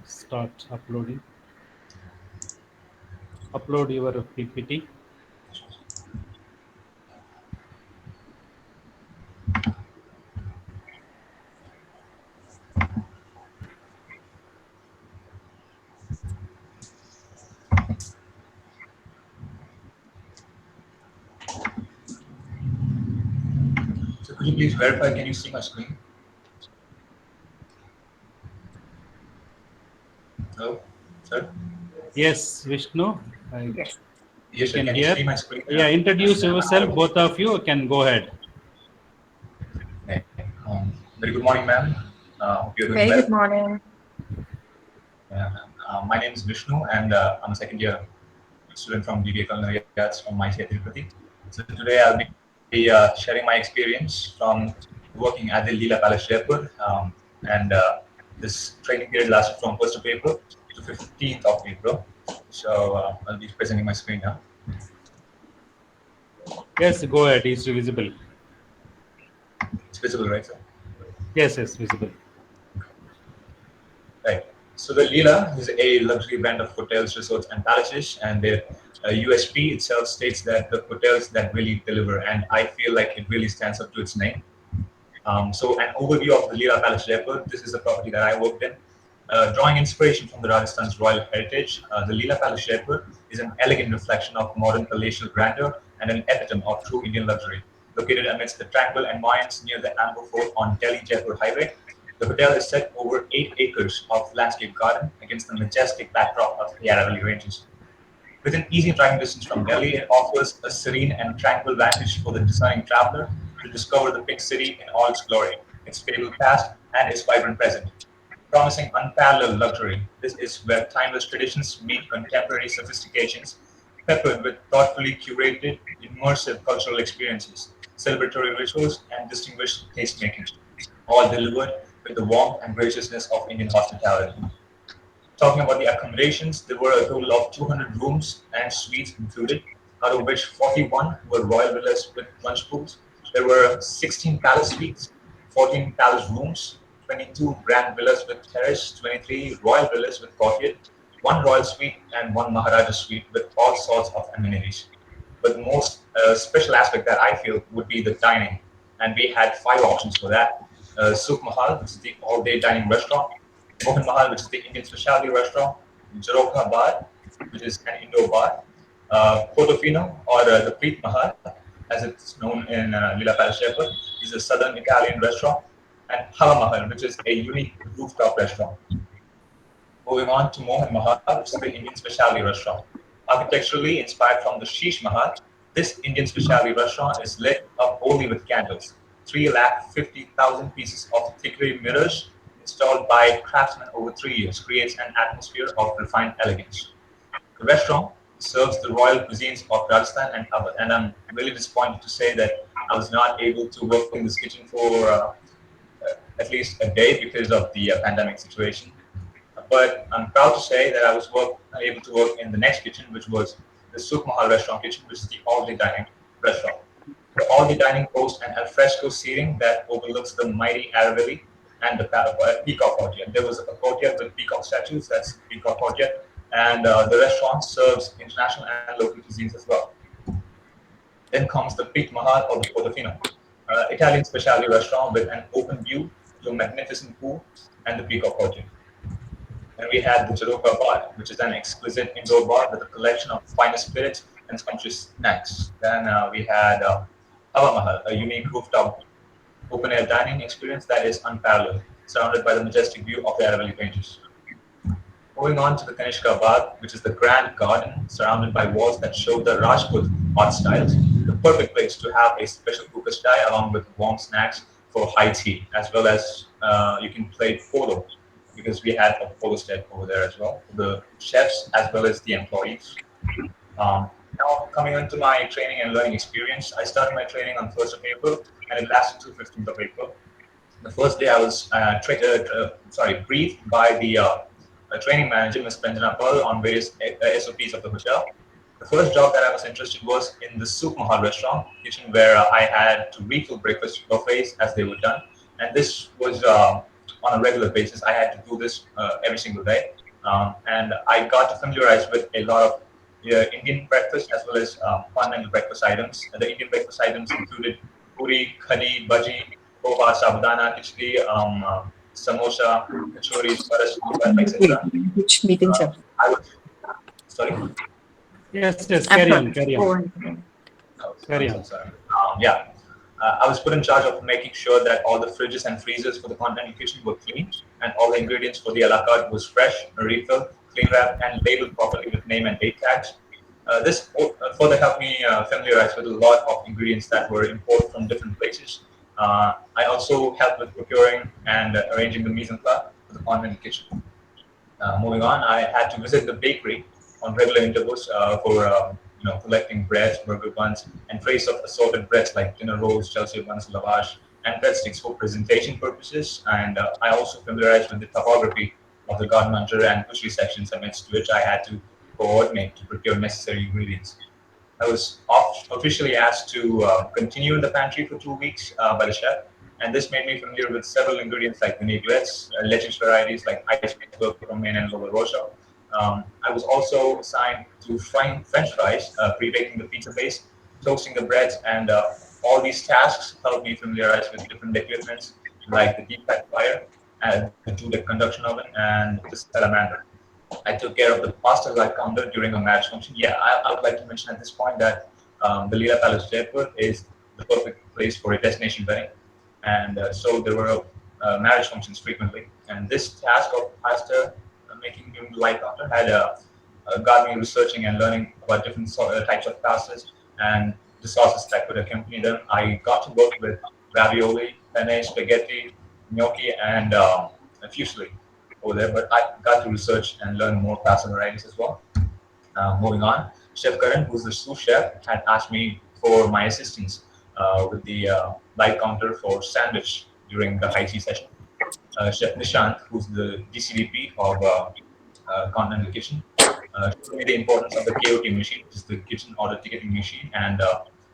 start uploading. Upload your PPT. So could you please verify, can you see my screen? No, sir? Yes, Vishnu. Yes. Yes, sir. Can Can you hear. see my screen? Yeah, introduce yourself. Both of you can go ahead. Okay. Very good morning, ma'am. Hope you're doing Very well. good morning. Yeah. My name is Vishnu, and I'm a second year student from BBA Culinary Arts from my Tirupati. So today I'll be sharing my experience from working at the Leela Palace, Jaipur, and this training period lasted from 1st of April to 15th of April. So I'll be presenting my screen now. Yes, go ahead. It's visible. It's visible, right, sir? Yes, yes, visible. Right. So the Leela is a luxury brand of hotels, resorts, and palaces, and their USP itself states that the hotels that really deliver, and I feel like it really stands up to its name. So an overview of the Leela Palace Jaipur. This is the property that I worked in. Drawing inspiration from the Rajasthan's royal heritage, the Leela Palace Jaipur is an elegant reflection of modern palatial grandeur and an epitome of true Indian luxury. Located amidst the tranquil environs near the Amber Fort on Delhi-Jaipur Highway, the hotel is set over 8 acres of landscape garden against the majestic backdrop of the Aravalli Ranges. Within easy driving distance from Delhi, it offers a serene and tranquil vantage for the discerning traveler to discover the big city in all its glory, its fabled past, and its vibrant present. Promising unparalleled luxury, this is where timeless traditions meet contemporary sophistications, peppered with thoughtfully curated, immersive cultural experiences, celebratory rituals, and distinguished tastemaking, all delivered with the warmth and graciousness of Indian hospitality. Talking about the accommodations, there were a total of 200 rooms and suites included, out of which 41 were royal villas with plunge pools. There were 16 palace suites, 14 palace rooms, 22 grand villas with terrace, 23 royal villas with courtyard, one royal suite, and one Maharaja suite with all sorts of amenities. But the most special aspect that I feel would be the dining, and we had 5 options for that. Souk Mahal, which is the all-day dining restaurant; Mohan Mahal, which is the Indian specialty restaurant; Jarokha Bar, which is an indoor bar; Portofino, or the Preet Mahal, as it's known in Leela Palace Jaipur, is a southern Italian restaurant; and Hava Mahal, which is a unique rooftop restaurant. Moving on to Mohan Mahal, which is the Indian specialty restaurant. Architecturally inspired from the Sheesh Mahal, this Indian specialty restaurant is lit up only with candles. 350,000 pieces of thick-grey mirrors installed by craftsmen over 3 years creates an atmosphere of refined elegance. The restaurant serves the royal cuisines of Rajasthan and Awadh, and I'm really disappointed to say that I was not able to work in this kitchen for at least a day because of the pandemic situation. But I'm proud to say that I was able to work in the next kitchen, which was the Suk Mahal restaurant kitchen, which is the all-day dining restaurant. The all-day dining boasts an alfresco seating that overlooks the mighty Aravalli and the peacock courtyard. There was a courtyard with peacock statues, that's the peacock courtyard, and the restaurant serves international and local cuisines as well. Then comes the Preet Mahal or the Portofino, Italian specialty restaurant with an open view to a magnificent pool and the peacock courtyard. And we had the Jaroka Bar, which is an exquisite indoor bar with a collection of finest spirits and scrumptious snacks. Then we had Hava Mahal, a unique rooftop open air dining experience that is unparalleled, surrounded by the majestic view of the Aravalli Ranges. Moving on to the Kanishka Bagh, which is the grand garden surrounded by walls that show the Rajput art styles, the perfect place to have a special hookah chai along with warm snacks for high tea, as well as you can play polo because we had a polo shed over there as well, the chefs as well as the employees. Now, coming into my training and learning experience, I started my training on 1st of April and it lasted till 15th of April. The first day I was briefed by the training manager, Ms. Pranjana Pearl, on various SOPs of the hotel. The first job that I was interested was in the Souk Mahal restaurant kitchen, where I had to refill breakfast buffets as they were done, and this was on a regular basis. I had to do this every single day, and I got to familiarize with a lot of Indian breakfast as well as continental breakfast items. The Indian breakfast items included puri, khadi, bhaji, poha, sabudana, khichdi, samosa, kachoris, butter sambar, Wait, etc. which meeting, sir? I was sorry. Yes, yes. I'm Carry sorry. on, carry Go on, on. I'm carry so on. sorry. Yeah, I was put in charge of making sure that all the fridges and freezers for the continental kitchen were clean, and all the ingredients for the a la carte was fresh, refilled, clean wrapped, and labeled properly with name and date tags. This further helped me familiarize with a lot of ingredients that were imported from different places. I also helped with procuring and arranging the mise en place for the continental kitchen. Moving on, I had to visit the bakery on regular intervals for collecting breads, burger buns, and trays of assorted breads like dinner rolls, Chelsea buns, lavash, and breadsticks for presentation purposes. And I also familiarized with the topography of the garden manager and pushery sections amidst which I had to coordinate to procure necessary ingredients. I was officially asked to continue in the pantry for 2 weeks by the chef, and this made me familiar with several ingredients like vinaigrettes, lettuce varieties like iceberg, romaine, and Lolo Rosa. I was also assigned to frying French fries, pre-baking the pizza base, toasting the breads, and all these tasks helped me familiarize with different equipments like the deep fat fryer, the two-deck conduction oven, and the salamander. I took care of the pasta light counter during a marriage function. Yeah, I would like to mention at this point that the Leela Palace Jaipur is the perfect place for a destination wedding, and so there were marriage functions frequently. And this task of pasta making during the light counter had got me researching and learning about different types of pastas and the sauces that could accompany them. I got to work with ravioli, penne, spaghetti, gnocchi, and fusilli over there, but I got to research and learn more pasta varieties as well. Moving on, Chef Karan, who's the sous chef, had asked me for my assistance with the light counter for sandwich during the high tea session. Chef Nishant, who's the DCDP of Continental Kitchen, showed me the importance of the KOT machine, which is the kitchen order ticketing machine, and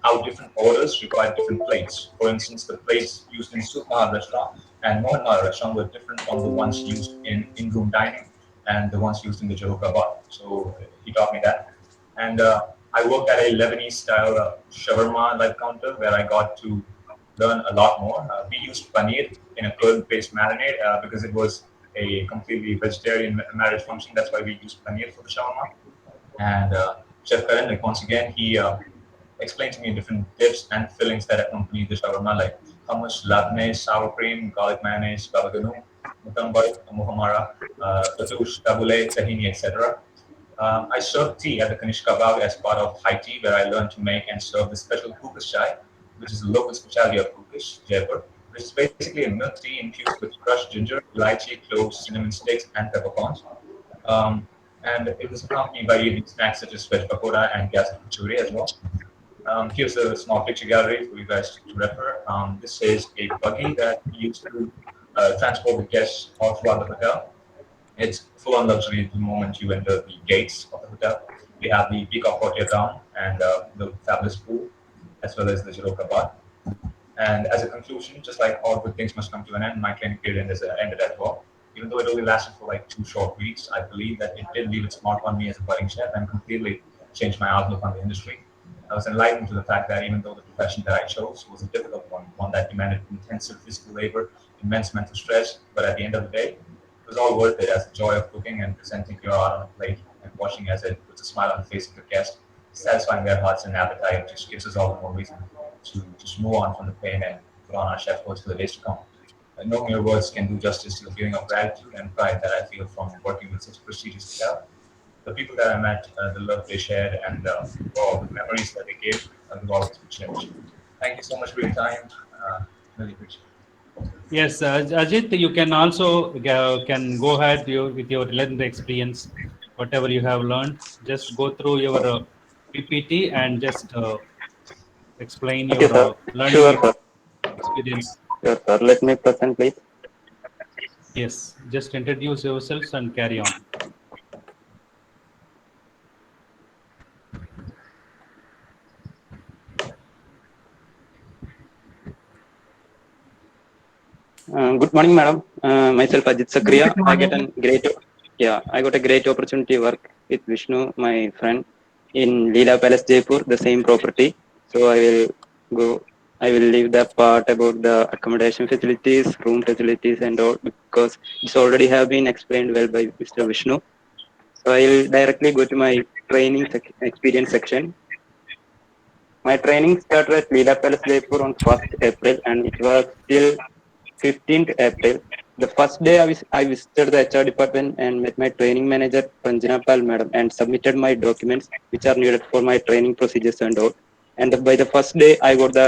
how different orders require different plates. For instance, the plates used in Sukma restaurant and Mohan restaurant were different from the ones used in in-room dining and the ones used in the Jaroka bar. So he taught me that. And I worked at a Lebanese style shawarma light counter where I got to learn a lot more. We used paneer in a curd-based marinade because it was a completely vegetarian marriage function. That's why we used paneer for the shawarma. And Chef Karan, like once again, he explained to me different dips and fillings that accompany the shawarma, like hummus, labneh, sour cream, garlic mayonnaise, baba ganoush, mutambal, muhammara, fatoush, tabbouleh, tahini, etc. I served tea at the Kanishka Bagh as part of high tea, where I learned to make and serve the special Kukish chai, which is the local specialty of Kukish, Jaipur, which is basically a milk tea infused with crushed ginger, lychee, cloves, cinnamon sticks, and peppercorns. Um, and it was accompanied by evening snacks such as veg pakoda and gas kachori as well. Here's a small picture gallery for you guys to refer. This is a buggy that we used to transport the guests all throughout the hotel. It's full on luxury the moment you enter the gates of the hotel. We have the peacock courtyard down and the fabulous pool, as well as the Jiroka bar. And as a conclusion, just like all good things must come to an end, my training period has ended as well. Even though it only lasted for like 2 short weeks, I believe that it did leave its mark on me as a budding chef and completely changed my outlook on the industry. I was enlightened to the fact that even though the profession that I chose was a difficult one that demanded intensive physical labor, immense mental stress, but at the end of the day, it was all worth it as the joy of cooking and presenting your art on a plate and watching as it puts a smile on the face of your guest, satisfying their hearts and appetite just gives us all the more reason to just move on from the pain and put on our chef coats for the days to come. No mere words can do justice to the feeling of gratitude and pride that I feel from working with such prestigious hotel. The people that I met, the love they shared, and all the memories that they gave will always be cherished. Thank you so much for your time. Really appreciate it. Yes, Ajit, you can also can go ahead with your learned experience, whatever you have learned. Just go through your PPT and just explain Okay, your sir. learning Sure, sir. experience. Sure, sir. Let me present, please. Yes, just introduce yourselves and carry on. Good morning, madam. Myself Ajit Very Sakriya. good morning. I got a great opportunity to work with Vishnu, my friend, in Leela Palace, Jaipur, the same property. So go. I will leave the part about the accommodation facilities, room facilities, and all because it's already have been explained well by Mr. Vishnu. So I will directly go to my experience section. My training started at Leela Palace, Jaipur on 1st April, and it was till 15th April. The first day I visited the HR department and met my training manager, Panjana Pal madam, and submitted my documents which are needed for my training procedures and all. And by the first day, I got the